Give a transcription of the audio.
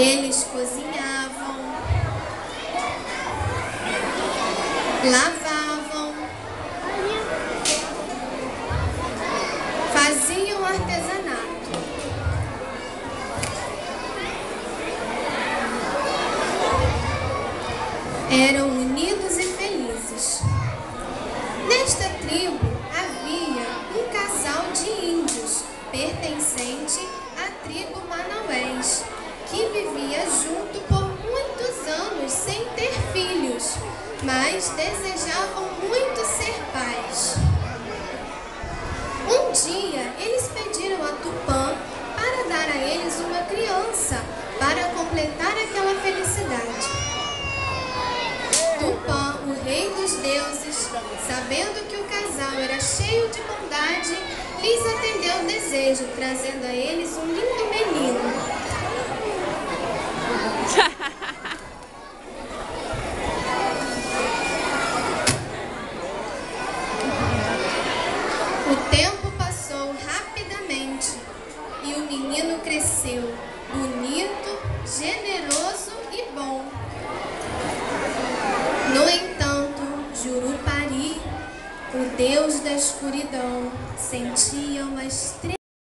Eles cozinhavam, lavavam, faziam artesanato. Eram unidos e felizes. Nesta tribo havia um casal de índios pertencente à tribo Manaués, que vivia junto por muitos anos sem ter filhos, mas desejavam muito ser pais. Um dia, eles pediram a Tupã para dar a eles uma criança para completar aquela felicidade. Tupã, o rei dos deuses, sabendo que o casal era cheio de bondade, lhes atendeu o desejo, trazendo a eles um lindo menino. O tempo passou rapidamente e o menino cresceu, bonito, generoso e bom. No entanto, Jurupari, o deus da escuridão, sentia uma extrema